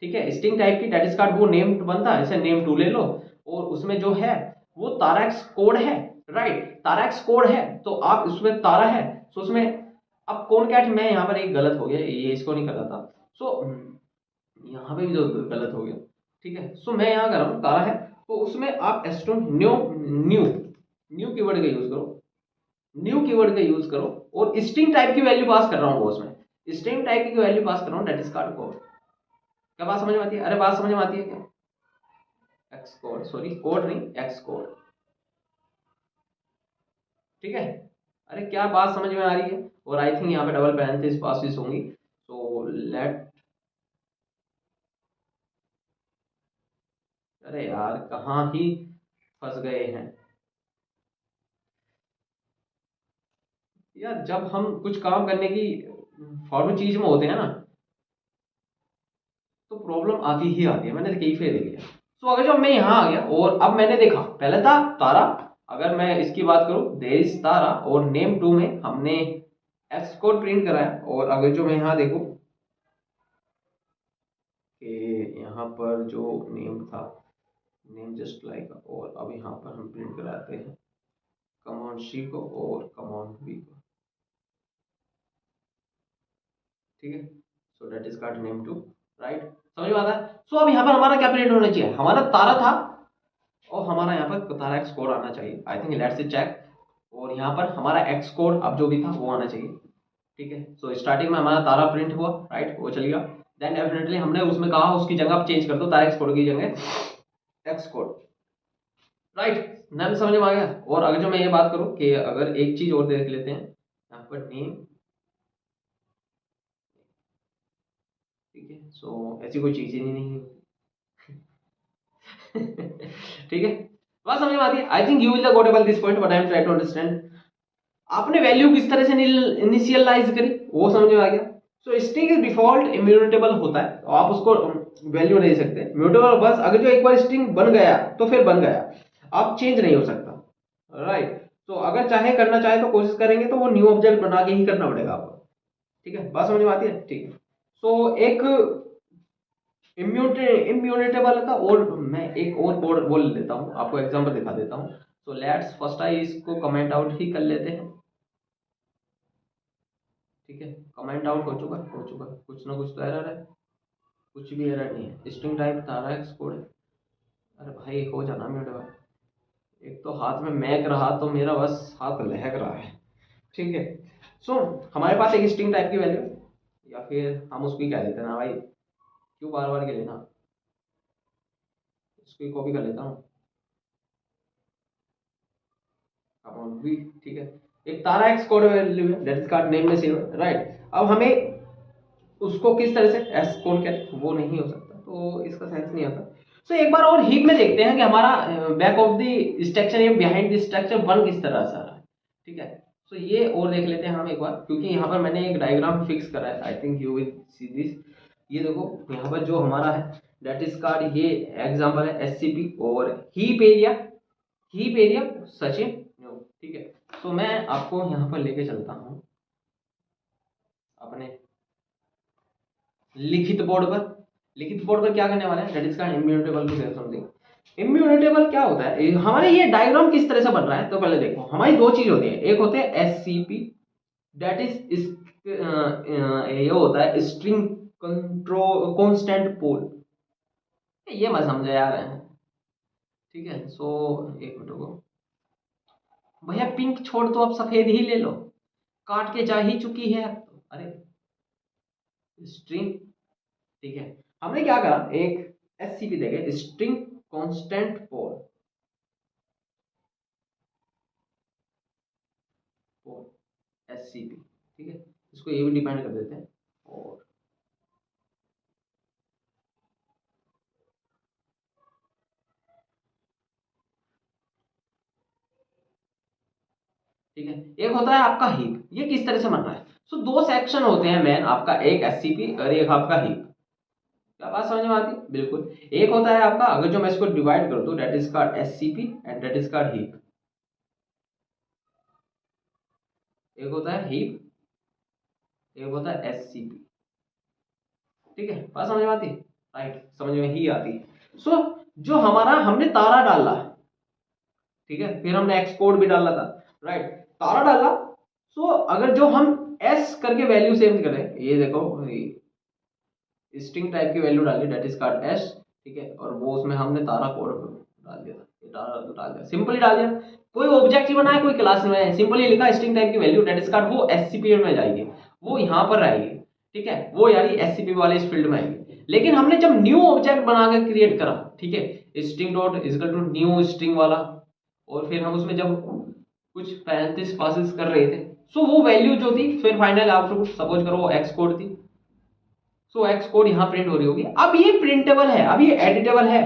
ठीक है, स्ट्रिंग टाइप की डेट इज कार्ड वो नेम बनता है, ऐसे नेम 2 ले लो और उसमें जो है वो तारा एक्स कोड है। राइट, तारा एक्स कोड है तो आप उसमें तारा है तो उसमें अब कौन कैट, मैं यहाँ पर एक गलत हो गया, ये इसको नहीं कर रहा था। सो यहाँ पे भी जो गलत हो गया। ठीक है, सो मैं यहाँ कर रहा हूँ तारा है तो उसमें आप एस्ट्रोन न्यू न्यू न्यू कीवर्ड का यूज करो, न्यू कीवर्ड का यूज करो और स्ट्रिंग टाइप की वैल्यू पास कर रहा हूँ, उसमें स्ट्रिंग टाइप की वैल्यू पास कर रहा हूँ डेट इज कार्ड कोड। क्या बात समझ में आती है? अरे बात समझ में आती है क्या? एक्स कोड, सॉरी कोड नहीं एक्स कोड। ठीक है, अरे क्या बात समझ में आ रही है? और आई थिंक यहाँ पे डबल पैरेंथेसिस पासिस होंगी, सो लेट, अरे यार कहाँ ही फंस गए हैं यार, जब हम कुछ काम करने की फॉर्म चीज में होते हैं ना तो प्रॉब्लम आती ही आती है, मैंने कई फेर देखी है। तो अगर जब मैं यहाँ आ गया और अब मैंने देखा पहले था तारा, अगर मैं इसकी बात करूं देयर इज तारा और नेम 2 में हमने एक्स कोड प्रिंट कराया, और अगर जो मैं यहाँ देखूं कि यहाँ पर जो नेम था, नेम जस्ट लाइक, और अब यहाँ पर हम प्रिंट कराते हैं कमांड सी को और कमांड बी को। ठीक है, सो that is called name 2। Right, समझ में आता है? सो अब यहाँ पर हमारा क्या प्रिंट होना चाहिए, हमारा तारा था और हमारा यहाँ पर तारा एक्स कोड आना चाहिए। आई थिंक लेट्स चेक, और यहाँ पर हमारा एक्स कोड अब जो भी था वो आना चाहिए। ठीक है, सो स्टार्टिंग में हमारा तारा प्रिंट हुआ, राइट, वो चल गया। देन डेफिनेटली हमने उसमें कहा उसकी जगह आप चेंज कर दो, तारा एक्स कोड की जगह एक्स कोड। राइट, नाम समझ में आ गया। और अगर जो मैं ये बात करूं कि अगर एक चीज और देख लेते हैं यहाँ पर नेम। ठीक है, सो ऐसी कोई चीज ही नहीं ठीक है, बात समझ में आती है। I think you will got able this point what I am trying to understand. आपने वैल्यू किस तरह से इनिशियलाइज करी वो समझ में आ गया। सो स्ट्रिंग इज डिफॉल्ट इम्यूटेबल होता है, तो आप उसको वैल्यू नहीं सकते, म्यूटेबल बस अगर जो एक बार स्ट्रिंग बन गया तो फिर बन गया, आप चेंज नहीं हो सकता। राइट, तो अगर चाहे करना चाहे तो कोशिश करेंगे तो वो न्यू ऑब्जेक्ट बना के ही करना पड़ेगा आपको। ठीक है, बात समझ में आती है? ठीक है, सो एक इम्यूटेबल का, और मैं एक और कोड बोल लेता हूँ आपको, एग्जांपल दिखा देता हूँ। सो लेट्स फर्स्ट आई इसको कमेंट आउट ही कर लेते हैं। ठीक है, कमेंट आउट हो चुका, कुछ ना कुछ तो एरर है, कुछ भी एरर नहीं है, स्ट्रिंग टाइप तारा एक्स कोड है। अरे भाई हो जाना म्यूटेबल, एक तो हाथ में मैक रहा तो मेरा बस हाथ लहक रहा है। ठीक है, सो हमारे पास एक स्ट्रिंग टाइप की वैल्यू, या फिर हम उसको क्या देते हैं ना भाई, क्यों बार बार के लेना, इसको कॉपी कर लेता हूँ अमाउंट भी। ठीक है, एक तारा एक्स कोड वैल्यू है दैट इज कार्ड नेम में सेव है। राइट, अब हमें उसको किस तरह से एस कोड कैट वो नहीं हो सकता, तो इसका सेंस नहीं आता। सो एक बार और हीप में देखते हैं कि हमारा बैक ऑफ द स्ट्रक्चर या बिहाइंड द स्ट्रक्चर बन किस तरह से आ रहा है। ठीक है, सो ये और देख लेते हैं हम एक बार, क्योंकि यहाँ पर मैंने एक डायग्राम फिक्स करा है, I think you will see this. ये देखो यहाँ पर जो हमारा है दैट इज कार्ड, ये एग्जांपल है एससीपी और हीप एरिया सचिन। ठीक है, तो मैं आपको यहाँ पर लेके चलता हूँ अपने लिखित बोर्ड पर। लिखित बोर्ड पर क्या करने वाले हैं, दैट इज का इम्यूटेबल टू समथिंग। इम्यूटेबल क्या होता है, हमारे ये डायग्राम किस तरह से बन रहा है, तो पहले देखो हमारी दो चीज होती है, एक होते हैं एससीपी दैट इज ये होता है स्ट्रिंग कंट्रोल कांस्टेंट पोल, ये मैं समझा यार है। ठीक है, सो एक मिनट को भैया, पिंक छोड़ दो अब सफेद ही ले लो, काट के जा ही चुकी है अब तो। अरे स्ट्रिंग, ठीक है, हमने क्या करा, एक एससीपी देखे स्ट्रिंग कांस्टेंट पोल, एससीपी। ठीक है, इसको ये भी डिपेंड कर देते हैं। और ठीक है, एक होता है आपका हीप, ये किस तरह से बन रहा है। सो दो सेक्शन होते हैं मेन आपका, एक एससीपी और एक आपका हीप। क्या बात समझ में आती है? बिल्कुल, एक होता है आपका, अगर जो मैं इसको डिवाइड कर दूं that is called SCP and that is called heap. एक होता है हीप, एक होता है एससीपी। ठीक है, बात समझ में आती है? राइट, समझ में ही आती है। सो जो हमारा हमने तारा डाला, ठीक है, फिर हमने एक्सपोर्ट भी डाला था, राइट, तारा डाला। सो अगर जो हम एस करके वैल्यू सेव करें, ये देखो स्ट्रिंग टाइप की वैल्यू डाली डेट इज कॉल्ड एस, ठीक है, और वो उसमें हमने तारा कोड डाल दिया था, ये तारा डाल दिया, सिंपली डाल दिया, कोई ऑब्जेक्ट ही बनाया, कोई क्लास में है, सिंपली लिखा स्ट्रिंग टाइप की वैल्यू डेट इज कॉल्ड, वो एससीपी में जाएगी, वो यहाँ पर रहेगी, ठीक है, वो यानी एससीपी वाले इस फील्ड में आएगी। लेकिन हमने जब न्यू ऑब्जेक्ट बनाकर क्रिएट करा, ठीक है, string dot equal to new string वाला, और फिर हम उसमें जब कुछ पैरेंथेसिस पासेस कर रहे थे, सो वो वैल्यू जो थी फिर फाइनल आउटपुट सपोज करो वो एक्स कोड थी, सो एक्स कोड यहाँ प्रिंट हो रही होगी। अब ये प्रिंटेबल है, अब ये एडिटेबल है,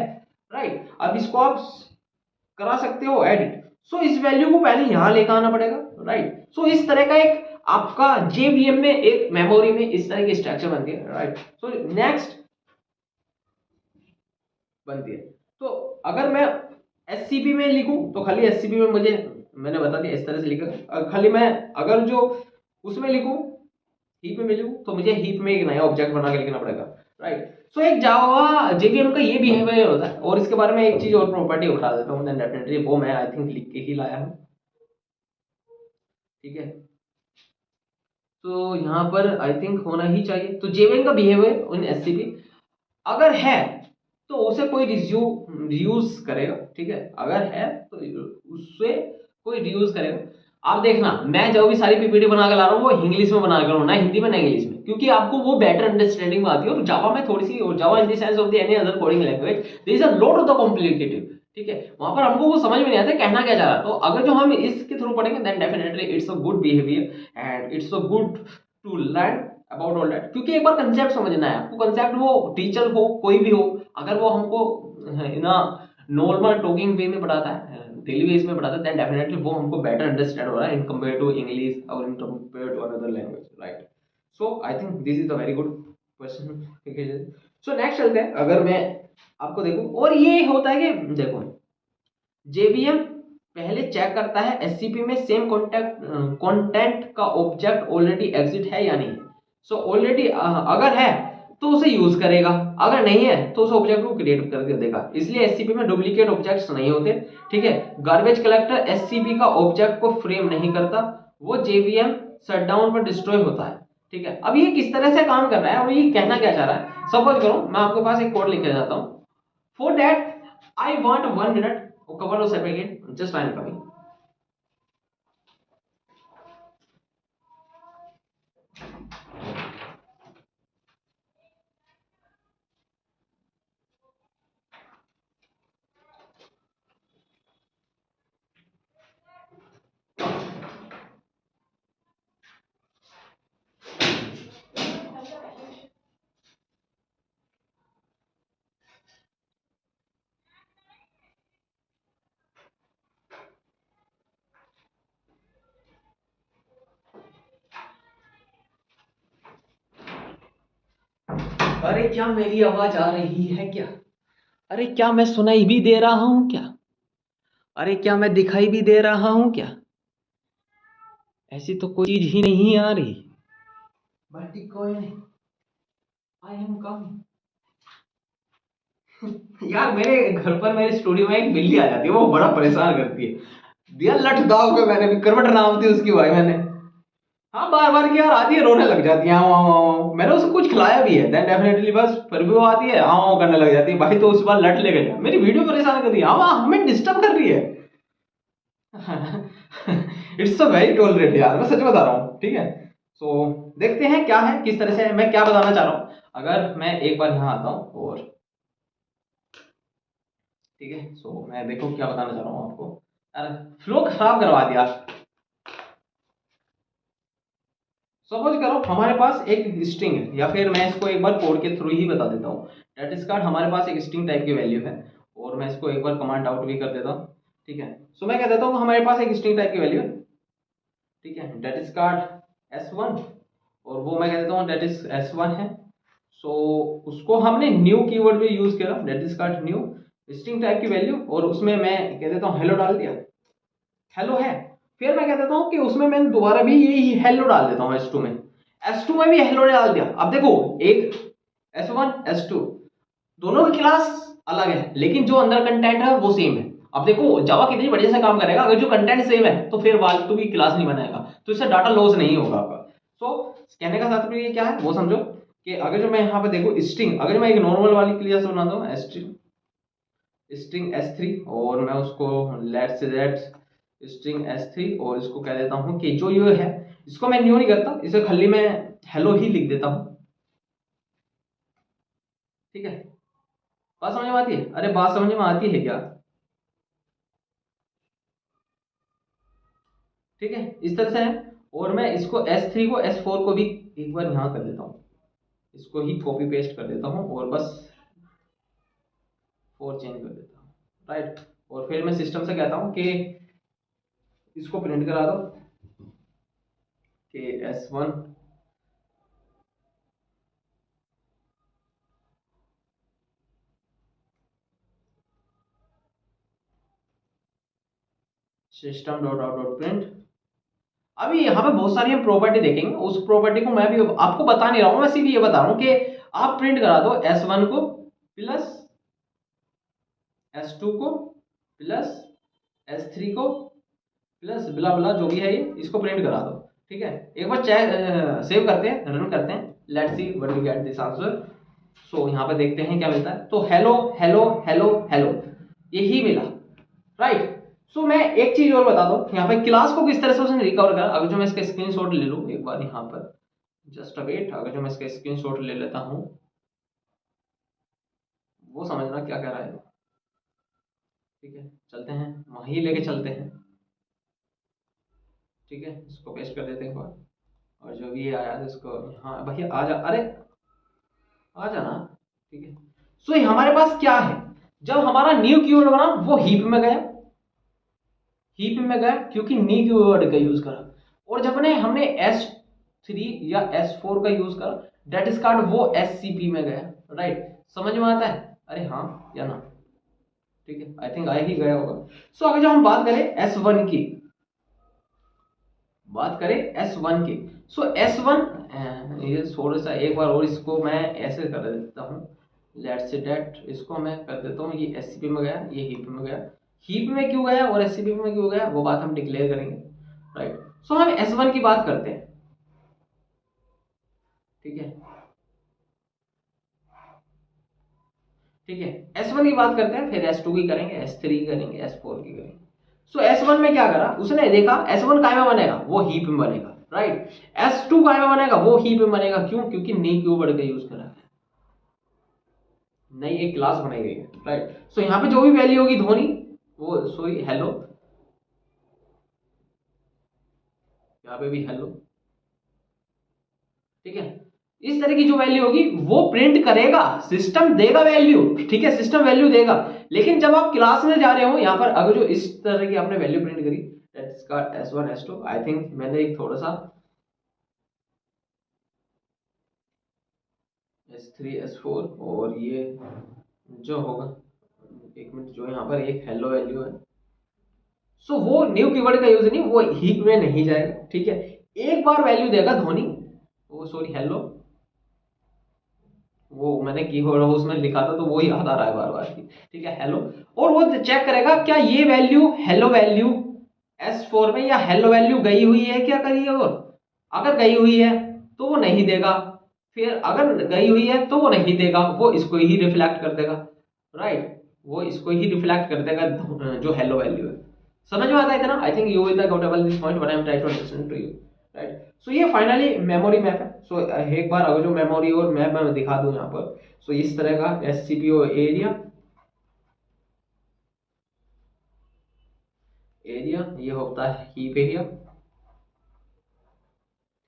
राइट, अब इसको आप करा सकते हो एडिट। सो इस वैल्यू को पहले यहाँ लेकर आना पड़ेगा, राइट। सो इस तरह का एक आपका जेवीएम में एक मेमोरी में इस तरह की स्ट्रक्चर बनती है, राइट। सो नेक्स्ट बनती है, तो अगर मैं एससीपी में लिखूं तो खाली एससीपी में मुझे मैंने बता दिया इस तरह से लिखा, खाली मैं अगर जो उसमें लिखूं हीप में लिखूं तो मुझे हीप में एक नया ऑब्जेक्ट बना के लिखना पड़ेगा, राइट। सो एक जावा जेवीएम का ये बिहेवियर होता है, और इसके बारे में एक चीज और प्रॉपर्टी बता देता हूँ, देन डेफिनेटली वो मैं आई थिंक लिख के ही लाया हूँ, ठीक है। तो यहाँ पर आई थिंक होना ही चाहिए, तो जेवीएम का बिहेवियर इन एससीपी अगर है तो उसे कोई रियूज करेगा, ठीक है, अगर है तो उससे कोई रियूज करेगा। आप देखना मैं जो भी सारी पीपीटी बना के ला रहा हूँ वो इंग्लिश में बना कर रहा हूँ, ना हिंदी में ना इंग्लिश में, क्योंकि आपको वो बेटर अंडरस्टैंडिंग में आती है। और जावा में थोड़ी सी, और Java in the sense of the any other coding language there is a lot of the complicated, ठीक है, वहां पर हमको वो समझ में नहीं आता कहना क्या चाह रहा है। तो अगर जो हम इसके थ्रू पढ़ेंगे then definitely it's a good behaviour and it's a good to learn about all that, क्योंकि एक बार कंसेप्ट समझना है आपको, कंसेप्ट वो टीचर हो कोई भी हो, अगर वो हमको ना नॉर्मल टॉकिंग वे में पढ़ाता है, डेली बेस में पढ़ाता है, देन डेफिनेटली वो हमको बेटर अंडरस्टैंड हो रहा है इन कंपेयर टू इंग्लिश और in compare to another language, right. So I think this is a very good question, ठीक है। सो नेक्स्ट चलते हैं, अगर मैं आपको देखूं, और ये होता है कि देखो जेवीएम पहले चेक करता है एससीपी में सेम कंटेंट का ऑब्जेक्ट ऑलरेडी एग्जिट है या नहीं। सो ऑलरेडी अगर है तो उसे यूज करेगा, अगर नहीं है तो उस ऑब्जेक्ट को क्रिएट करके देगा, इसलिए एससीपी में डुप्लीकेट ऑब्जेक्ट्स नहीं होते, ठीक है। गार्बेज कलेक्टर एससीपी का ऑब्जेक्ट को फ्रेम नहीं करता, वो जेवीएम शटडाउन पर डिस्ट्रॉय होता है, ठीक है। अब ये किस तरह से काम कर रहा है और ये कहना क्या चाह रहा है, सपोज करो मैं आपके पास एक कोड लिख जाता हूँ, for that I want 1 minute or couple of seconds, just I am coming. अरे क्या मेरी आवाज आ रही है क्या? अरे क्या मैं सुनाई भी दे रहा हूं क्या? अरे क्या मैं दिखाई भी दे रहा हूं क्या? ऐसी तो कोई चीज ही नहीं आ रही, बट कोई नहीं, आई एम कमिंग। यार मेरे घर पर मेरे स्टूडियो में एक बिल्ली आ जाती है, वो बड़ा परेशान करती है, दिया लठ दाव के मैंने भी, करवट नाम थी उसकी भाई मैंने, हाँ बार बार की यार आती है, रोने लग जाती है, आओ आओ आओ, मैंने उसको कुछ खिलाया भी है, देन डेफिनेटली बस फिर भी वो आती है आओ आओ करने लग जाती है, भाई तो उस बार लट लेके जा, मेरी वीडियो परेशान कर रही है, हाँ हमें डिस्टर्ब कर रही है। इट्स अ वेरी टॉलरेट यार, मैं सच बता रहा हूँ, ठीक है। सो देखते हैं क्या है, किस तरह से मैं क्या बताना चाह रहा हूँ। अगर मैं एक बार यहाँ आता हूँ और ठीक है, सो मैं देखो क्या बताना चाह रहा हूँ आपको, यार फ्लो खराब करवा दिया। सपोज करो हमारे पास एक स्ट्रिंग है, या फिर मैं इसको एक बार कोड के थ्रू ही बता देता हूँ, डेट इज कार्ड हमारे पास एक स्ट्रिंग टाइप की वैल्यू है, और मैं इसको एक बार कमांड आउट भी कर देता हूँ, ठीक है। सो मैं कह देता हूँ हमारे पास एक स्ट्रिंग टाइप की वैल्यू है, ठीक है, डेट इज कार्ड S1, और वो मैं कह देता हूँ डेट इज S1 है। सो उसको हमने न्यू कीवर्ड भी यूज किया, that is called new string type की वैल्यू, और उसमें मैं कह देता हूँ हेलो डाल दिया, हेलो है। फिर मैं कह देता हूँ कि उसमें मैं दोबारा भी यही हेलो डाल देता हूँ S2 में, S2 में भी हेलो डाल दिया। अब देखो एक S1 S2 दोनों की क्लास अलग है लेकिन जो अंदर कंटेंट है वो सेम है। अब देखो जावा कितनी बढ़िया से काम करेगा, अगर जो कंटेंट सेम है तो फिर फालतू की क्लास नहीं बनाएगा, तो इससे डाटा लॉस नहीं होगा आपका। सो कहने का तात्पर्य क्या है वो समझो कि अगर जो मैं यहाँ पे देखो स्ट्रिंग, अगर मैं एक नॉर्मल वाली क्लास बनाता हूँ स्ट्रिंग S3 और मैं उसको let's say that string S3 और इसको कह देता हूँ कि जो ये है इसको मैं न्यू नहीं करता, इसे खाली मैं हेलो ही लिख देता हूँ। ठीक है, बात समझ में आती है? अरे बात समझ में आती है क्या? ठीक है, इस तरह से है। और मैं इसको S3 को S4 को भी एक बार यहाँ कर देता हूँ, इसको ही कॉपी पेस्ट कर देता हूँ और बस 4 चेंज कर देता हूँ, राइट। और फिर मैं सिस्टम से कहता हूँ कि इसको प्रिंट करा दो कि S1 system dot out dot print. अभी यहाँ पे बहुत सारी हम प्रॉपर्टी देखेंगे, उस प्रॉपर्टी को मैं भी आपको बता नहीं रहा हूँ, मैं सिर्फ ये बता रहा हूँ कि आप प्रिंट करा दो S1 को प्लस S2 को प्लस S3 को प्लस बिला बिला जो भी है ये, इसको प्रिंट करा दो। ठीक है, एक बार चेक सेव करते हैं, रन करते हैं, let's see what we get this answer. So यहाँ पे देखते हैं क्या मिलता है। तो हेलो हेलो हेलो हेलो यही मिला, राइट। सो मैं एक चीज और बता दूं, यहाँ पे क्लास को किस तरह से उसने रिकवर करा। अगर जो मैं इसका स्क्रीनशॉट ले लूं एक बार यहाँ पर, जस्ट अ वेट, अगर जो मैं इसका स्क्रीनशॉट ले लेता हूँ वो समझना क्या कह रहा है। ठीक है, चलते हैं वहीं लेके चलते हैं। ठीक है, इसको पेस्ट कर देते हैं एक बार, और जो भी आया है इसको, हाँ भैया आ जा, अरे आ जाना। ठीक है, सो ये हमारे पास क्या है, जब हमारा न्यू कीवर्ड बना वो हीप में गया, हीप में गया क्योंकि न्यू कीवर्ड का यूज करा। और जब हमने S3 या S4 का यूज करा डेट इज कार्ड वो SCP में गया, राइट। समझ में आता है? अरे हाँ या ना? ठीक है, आई थिंक आ ही गया होगा। सो अगर जब हम बात करें S1 की, बात करें S1 की, सो S1 ये थोड़ा सा एक बार और इसको मैं ऐसे कर देता हूँ, लेट्स से दैट इसको मैं कर देता हूँ, ये SCP में गया, ये हीप में गया। हीप में क्यों गया और SCP में क्यों गया वो बात हम डिक्लेयर करेंगे, राइट। सो हम S1 की बात करते हैं। ठीक है, ठीक है, S1 की बात करते हैं, फिर S2 की करेंगे, S3 की करेंगे, S4 की करेंगे। सो S1 में क्या करा उसने, देखा S1 काय में बनेगा, वो हीप में बनेगा, राइट। S2 काय में बनेगा, वो हीप में बनेगा, क्यों? क्योंकि नी कीवर्ड का यूज करा है, नई एक क्लास बनाई गई है, राइट। सो यहाँ पे जो भी वैल्यू होगी धोनी, वो सॉरी हेलो, यहाँ पे भी हेलो। ठीक है, इस तरह की जो वैल्यू होगी वो प्रिंट करेगा, सिस्टम देगा वैल्यू। ठीक है, सिस्टम वैल्यू देगा, लेकिन जब आप क्लास में जा रहे हो यहाँ पर, अगर जो इस तरह की आपने वैल्यू प्रिंट करी, इसका S1 S2, आई थिंक मैंने एक थोड़ा सा S3 S4 और ये जो होगा, एक मिनट, जो यहाँ पर एक हेलो वैल्यू है, सो वो न्यू कीवर्ड का यूज नहीं, वो हीप में नहीं जाएगा। ठीक है, एक बार वैल्यू देगा धोनी, वो सॉरी हेलो, वो मैंने की हो उसमें लिखा था तो वो याद आ रहा है बार बार की। ठीक है, हेलो, और वो चेक करेगा क्या ये वैल्यू हेलो वैल्यू S4 में या हेलो वैल्यू गई हुई है क्या कहीं और, अगर गई हुई है तो वो नहीं देगा, फिर अगर गई हुई है तो वो नहीं देगा, वो इसको ही रिफ्लेक्ट कर देगा, राइट। वो इसको ही रिफ्लेक्ट कर देगा जो हेलो वैल्यू है। समझ में आता है इतना? I think you will accountable this point what I am trying to understand to you, right. So ये फाइनली मेमोरी मैप है। सो एक बार अगर जो मेमोरी और मैप मैं दिखा दूं यहाँ पर, सो इस तरह का SCPO एरिया, एरिया ये होता है हीप एरिया।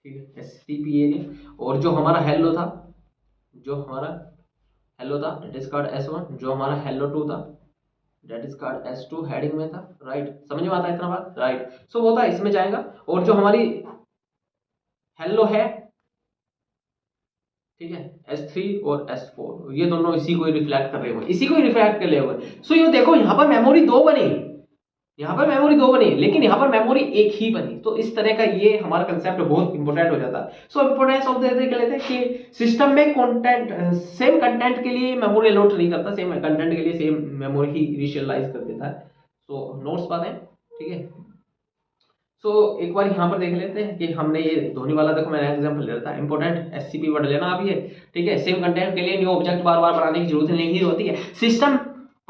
ठीक है, SCP एरिया, और जो हमारा हेलो था, जो हमारा हेलो था डेट इज कॉल्ड S1, जो हमारा हेलो 2 था date is called S2 heading में था, राइट। समझ में आता है इतना बात, राइट। सो वो था इसमें जाएगा, और जो हमारी हेलो है, ठीक है, S3 और S4 ये दोनों इसी को ही रिफ्लेक्ट कर रहे हुए, इसी को ही रिफ्लेक्ट कर रहे हुए। सो ये देखो यहाँ पर मेमोरी दो बनी, यहाँ पर मेमोरी दो बनी लेकिन यहाँ पर मेमोरी एक ही बनी। तो इस तरह का ये हमारा कंसेप्ट बहुत इंपॉर्टेंट हो जाता है। सो इंपॉर्टेंस ऑफ देख लेते हैं कि सिस्टम में कंटेंट सेम कंटेंट के लिए मेमोरी अलॉट नहीं करता, सेम कंटेंट के लिए सेम मेमोरी ही इनिशियलाइज कर देता है। सो नोट्स बात है, ठीक है। सो एक बार यहाँ पर देख लेते हैं कि हमने ये धोनी वाला, देखो मैंने एग्जांपल ले रहा था, इंपॉर्टेंट एससीपी वर्ड लेना अभी है, ठीक है। सेम कंटेंट के लिए न्यू ऑब्जेक्ट बार बार बनाने की जरूरत नहीं होती है। सिस्टम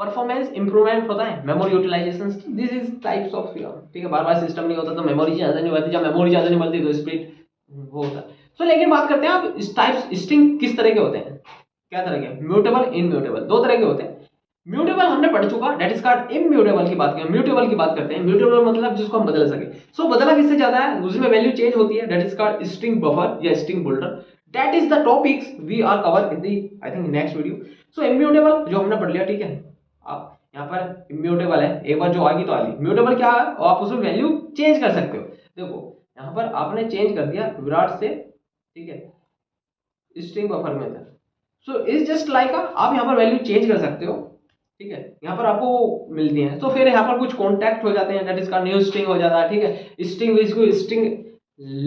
परफॉर्मेंस इंप्रूवमेंट होता है, memory utilisation, this is types of, ठीक है। बार बार सिस्टम नहीं होता तो मेमोरी ज्यादा नहीं बनती, जब मेमोरी ज्यादा नहीं बनती तो स्पीड वो होता है। सो लेकिन बात करते हैं अब इस टाइप्स स्ट्रिंग किस तरह के होते हैं, क्या तरह के, म्यूटेबल इनम्यूटेबल, दो तरह के होते हैं। म्यूटेबल हमने पढ़ चुका, डेट इज कॉल्ड इम्यूटेबल की बात करें, म्यूटेबल की बात करते हैं। म्यूटेबल मतलब जिसको हम बदल सके। सो बदला किससे जाता है, उसमें वैल्यू चेंज होती है, that is called string buffer या string holder. That is the topics we are cover in the I think next video. So immutable जो हमने पढ़ लिया, ठीक है। आप यहाँ पर इम्यूटेबल है, एक बार जो आएगी तो आ गई। म्यूटेबल क्या है, आप उसमें वैल्यू चेंज कर सकते हो। देखो यहाँ पर आपने चेंज कर दिया विराट से, ठीक है, स्ट्रिंग बफर में था। सो इज जस्ट लाइक आप यहाँ पर वैल्यू चेंज कर सकते हो, ठीक है। यहाँ पर आपको मिलती है। तो फिर यहाँ पर कुछ कॉन्टैक्ट हो जाते हैं, दैट इज का न्यू स्ट्रिंग हो जाता है, ठीक है। स्ट्रिंग इसको स्ट्रिंग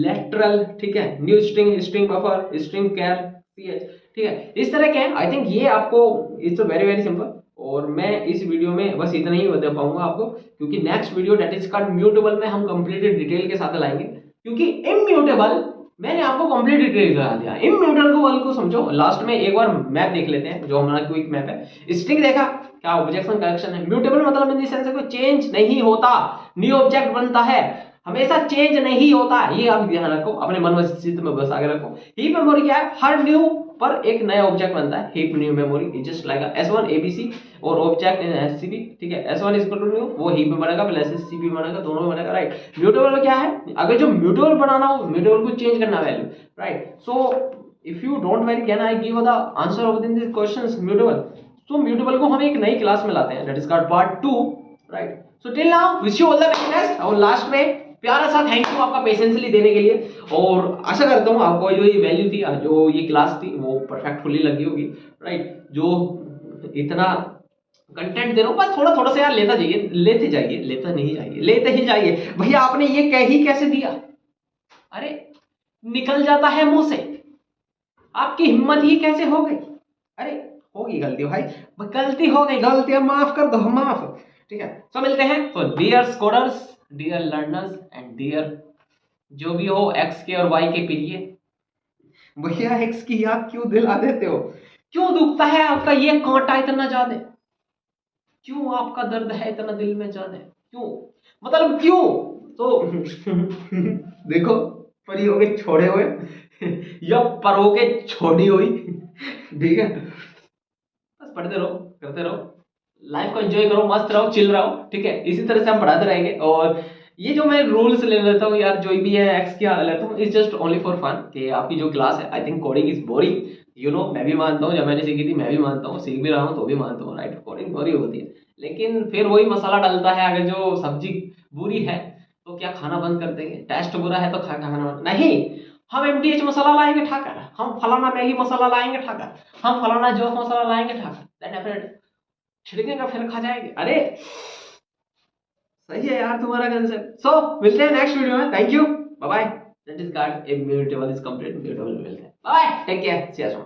लेटरल, ठीक है, new string, string buffer, string char, ठीक है। इस तरह के आई थिंक ये आपको इट्स वेरी वेरी सिंपल। और मैं इस वीडियो में बस इतना ही बता पाऊंगा आपको, क्योंकि next video that is called mutable में हम कंप्लीटेड डिटेल के साथ लाएंगे। क्योंकि इम्यूटेबल मैंने आपको कंप्लीट डिटेल करा दिया, इम्यूटेबल को समझो। लास्ट में एक बार मैप देख लेते हैं, जो हमारा क्विक मैप है। स्ट्रिंग देखा क्या ऑब्जेक्शन कलेक्शन है। म्यूटेबल मतलब इन द सेंस कोई चेंज नहीं होता, न्यू ऑब्जेक्ट बनता है, हमेशा चेंज नहीं होता। ये आप ध्यान रखो, अपने मन चित्त में बस आगे रखो। हीप मेमोरी क्या है, हर न्यू पर एक नया ऑब्जेक्ट बनता है। Heap new memory is just like S1 ABC और ऑब्जेक्ट इन SCP, ठीक है। S1 is equal to new, वो हीप में बनेगा प्लस SCP बनेगा, दोनों में बनेगा, राइट। म्यूटेबल में क्या है, अगर जो म्यूटेबल बनाना हो, म्यूटेबल को चेंज करना value, right. So if you don't very can I give the answer of this questions mutable. So mutable को हम एक नई क्लास में लाते हैं, that is called part 2, right. So till now wish you all the very best. और last में प्यारा सा थैंक यू आपका पेशेंसली देने के लिए। और आशा करता हूँ आपको जो ये वैल्यू थी, जो ये क्लास थी, वो परफेक्टफुली लगी होगी, राइट। जो इतना कंटेंट दे रहा हूँ, बस थोड़ा थोड़ा सा यार लेता जाइए, लेते जाइए, लेता नहीं जाइए, लेते ही जाइए। भैया आपने ये कह ही कैसे दिया, अरे निकल जाता है मुंह से, आपकी हिम्मत ही कैसे हो गई। अरे होगी गलती भाई, गलती हो गई, गलतियां माफ कर दो, माफ, ठीक है। तो मिलते हैं। तो dear scholars, dear learners and dear जो भी हो एक्स के और वाई के प्रिय, भैया एक्स की याद क्यों दिला देते हो, क्यों दुखता है आपका ये कांटा इतना ज्यादा, क्यों आपका दर्द है इतना दिल में ज्यादा, क्यों, मतलब क्यों। तो देखो, परी हो गए छोड़े हुए या परो के छोड़ी हुई, ठीक है। बस पढ़ते रहो, करते रहो, लाइफ को एंजॉय करो, मस्त रहो, चिल रहो, ठीक है। इसी तरह से हम पढ़ाते रहेंगे। और ये जो मैं रूल्स ले लेता हूँ यार, जो भी है एक्स की लेता हूँ, is just only for fun. कि आपकी जो क्लास है, I think coding is boring, you know, मैं भी मानता हूँ, जब मैंने सीखी थी मैं भी मानता हूँ, सीख भी रहा हूँ तो भी मानता हूँ, राइट। कोडिंग बोरिंग होती है, लेकिन फिर वही मसाला डलता है, अगर जो सब्जी बुरी है तो क्या खाना बंद कर देंगे, टेस्ट बुरा है तो खाना नहीं। हम MTH मसाला लाएंगे ठाकर, हम फलाना मैगी मसाला लाएंगे ठाकर, हम फलाना जो मसाला लाएंगे ठाकर, छिड़के का फिर खा जाएंगे। अरे सही है यार तुम्हारा कंसेप्ट। सो मिलते हैं नेक्स्ट वीडियो में, thank you, bye bye. That is guard immutable is complete, mutable मिलते हैं, bye, take care, see you soon.